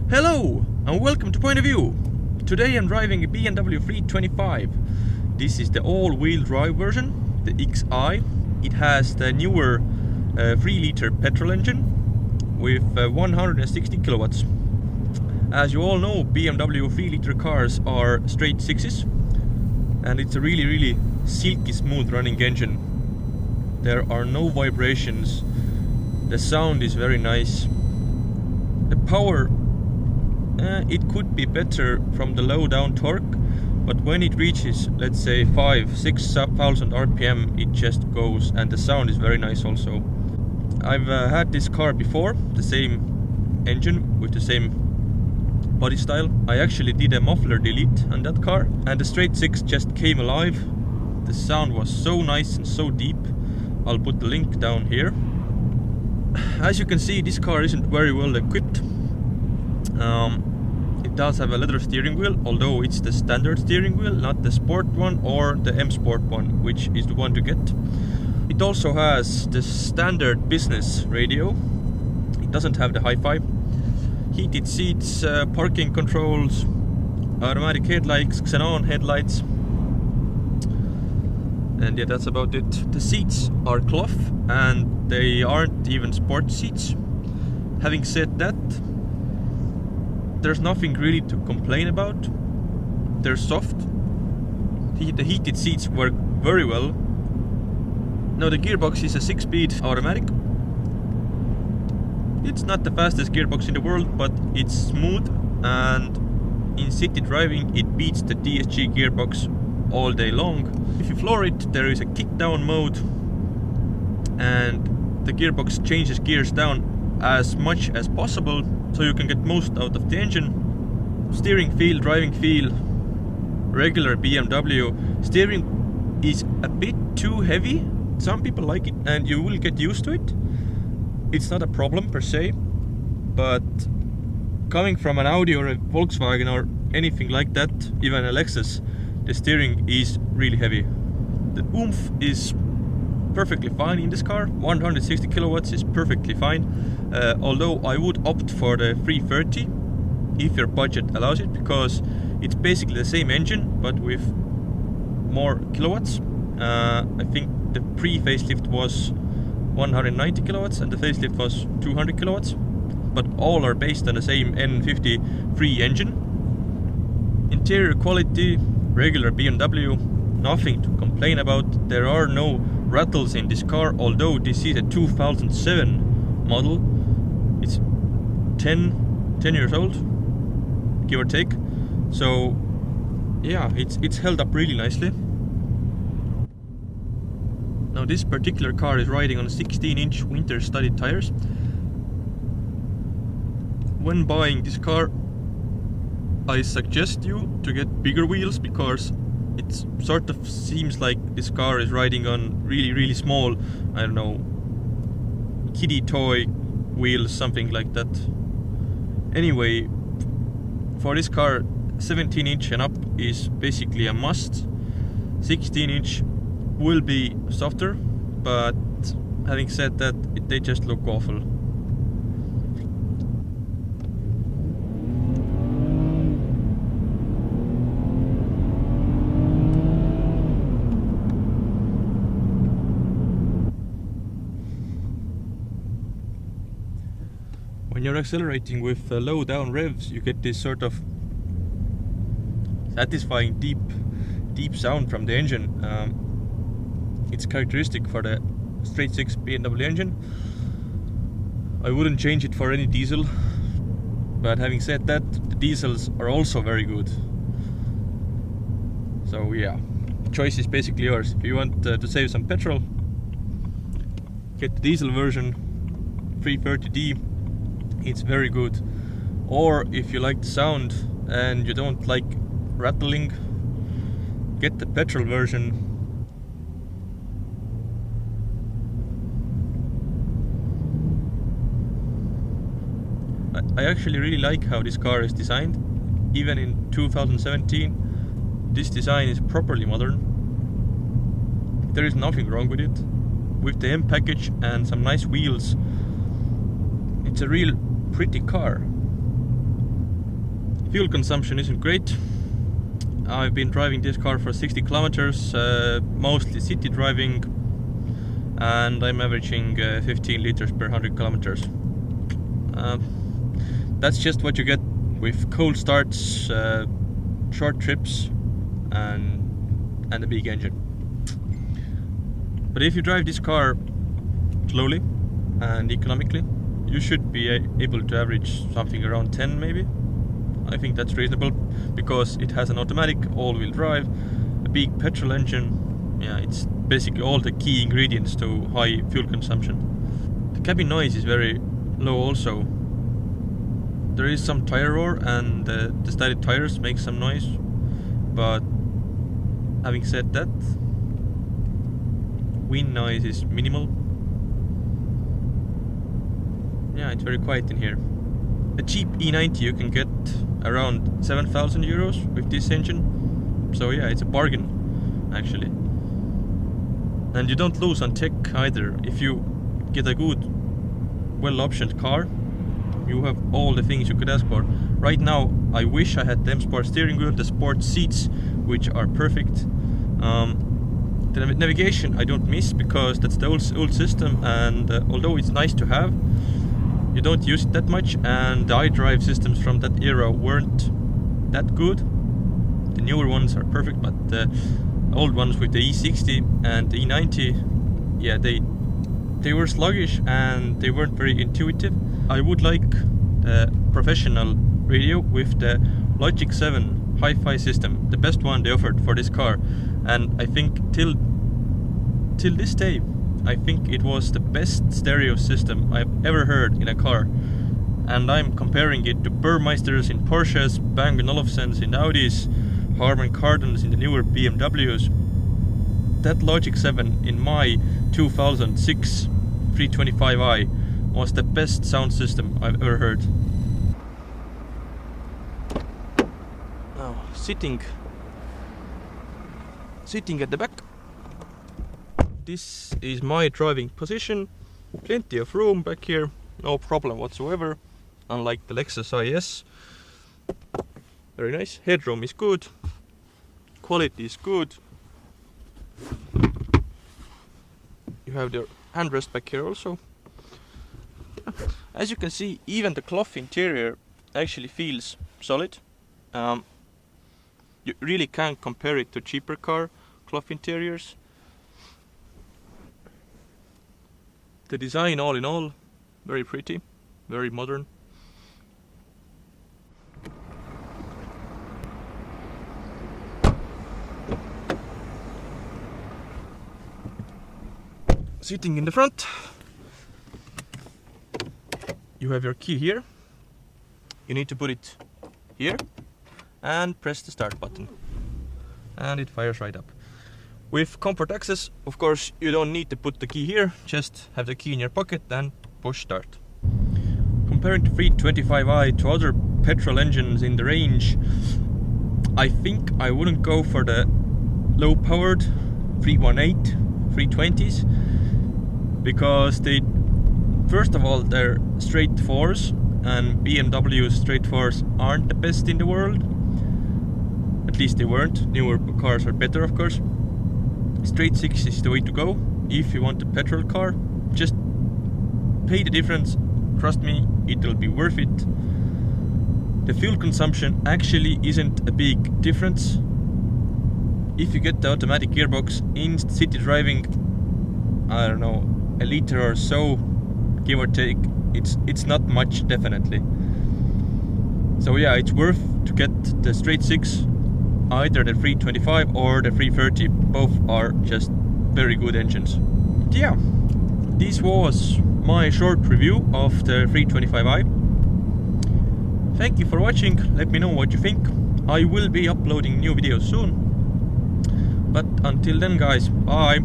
Hello and welcome to Point of View. Today I'm driving a BMW 325. This is the all-wheel drive version, the XI. It has the newer 3-liter petrol engine with 160 kilowatts. As you all know, BMW 3-liter cars are straight 6s, and it's a really silky smooth running engine. There are no vibrations. The sound is very nice. The power, it could be better from the low down torque, but when it reaches, let's say 5,000–6,000 RPM, it just goes, and the sound is very nice also. I've had this car before, the same engine with the same body style. I actually did a muffler delete on that car, and the straight 6 just came alive. The sound was so nice and so deep. I'll put the link down here. As you can see, this car isn't very well equipped. It does have a leather steering wheel, although it's the standard steering wheel, not the sport one or the M Sport one, which is the one to get. It also has the standard business radio. It doesn't have the hi-fi. Heated seats, parking controls, automatic headlights, xenon headlights. And yeah, that's about it. The seats are cloth and they aren't even sport seats. Having said that, there's nothing really to complain about. They're soft. The heated seats work very well. Now the gearbox is a 6-speed automatic. It's not the fastest gearbox in the world, but it's smooth, and in city driving it beats the DSG gearbox all day long. If you floor it, there is a kick down mode, and the gearbox changes gears down as much as possible, so you can get most out of the engine. Steering feel, driving feel, regular BMW. Steering is a bit too heavy. Some people like it, and you will get used to it. It's not a problem per se, but coming from an Audi or a Volkswagen or anything like that, even a Lexus, the steering is really heavy. The oomph is perfectly fine in this car. 160 kilowatts is perfectly fine, although I would opt for the 330 if your budget allows it, because it's basically the same engine but with more kilowatts. I think the pre-facelift was 190 kilowatts and the facelift was 200 kilowatts, but all are based on the same N53 engine. Interior quality, regular BMW, nothing to complain about. There are no rattles in this car, although this is a 2007 model. It's 10 years old, give or take. So yeah, it's held up really nicely. Now this particular car is riding on 16-inch winter studded tires. When buying this car, I suggest you to get bigger wheels, because it sort of seems like this car is riding on really small, I don't know, kiddie toy wheels, something like that. Anyway, for this car, 17-inch and up is basically a must. 16-inch will be softer, but having said that, they just look awful. When you're accelerating with low down revs, you get this sort of satisfying deep sound from the engine. It's characteristic for the straight 6 BMW engine. I wouldn't change it for any diesel, but having said that, the diesels are also very good. So yeah, the choice is basically yours. If you want to save some petrol, get the diesel version, 330D. It's very good. Or if you like the sound and you don't like rattling, get the petrol version. I actually really like how this car is designed. Even in 2017, this design is properly modern. There is nothing wrong with it. With the M package and some nice wheels, it's a real pretty car. Fuel consumption isn't great. I've been driving this car for 60 kilometers, mostly city driving, and I'm averaging 15 liters per 100 kilometers. That's just what you get with cold starts, short trips, and a big engine. But if you drive this car slowly and economically, you should be able to average something around 10 maybe. I think that's reasonable because it has an automatic all-wheel drive, a big petrol engine. Yeah, it's basically all the key ingredients to high fuel consumption. The cabin noise is very low also. There is some tire roar and the slided tires make some noise, but having said that, wind noise is minimal. Yeah, it's very quiet in here. A cheap E90 you can get around 7,000 euros with this engine. So yeah, it's a bargain actually. And you don't lose on tech either. If you get a good, well-optioned car, you have all the things you could ask for. Right now, I wish I had the M-Sport steering wheel, the sport seats, which are perfect. The navigation I don't miss because that's the old system, and although it's nice to have, you don't use it that much, and the iDrive systems from that era weren't that good. The newer ones are perfect, but the old ones with the E60 and the E90, yeah, they were sluggish and they weren't very intuitive. I would like the professional radio with the Logic 7 hi-fi system, the best one they offered for this car, and I think till this day I think it was the best stereo system I've ever heard in a car. And I'm comparing it to Burmeisters in Porsches, Bang & Olufsens in Audis, Harman Kardons in the newer BMWs. That Logic 7 in my 2006 325i was the best sound system I've ever heard. Now, sitting at the back. This is my driving position. Plenty of room back here, no problem whatsoever, unlike the Lexus IS. Very nice. Headroom is good. Quality is good. You have the handrest back here also. As you can see, even the cloth interior actually feels solid. You really can't compare it to cheaper car cloth interiors. The design, all in all, very pretty, very modern. Sitting in the front, you have your key here. You need to put it here and press the start button, and it fires right up. With comfort access, of course, you don't need to put the key here, just have the key in your pocket and push start. Comparing the 325i to other petrol engines in the range, I think I wouldn't go for the low-powered 318, 320s, because they, first of all, they're straight 4s, and BMW straight 4s aren't the best in the world. At least they weren't. Newer cars are better, of course. Straight 6 is the way to go if you want a petrol car. Just pay the difference, trust me, it'll be worth it. The fuel consumption actually isn't a big difference. If you get the automatic gearbox in city driving, I don't know, a liter or so, give or take, it's not much, definitely. So yeah, it's worth to get the straight 6, either the 325 or the 330. Both are just very good engines. Yeah, this was my short review of the 325i. Thank you for watching. Let me know what you think. I will be uploading new videos soon. But until then, guys, bye.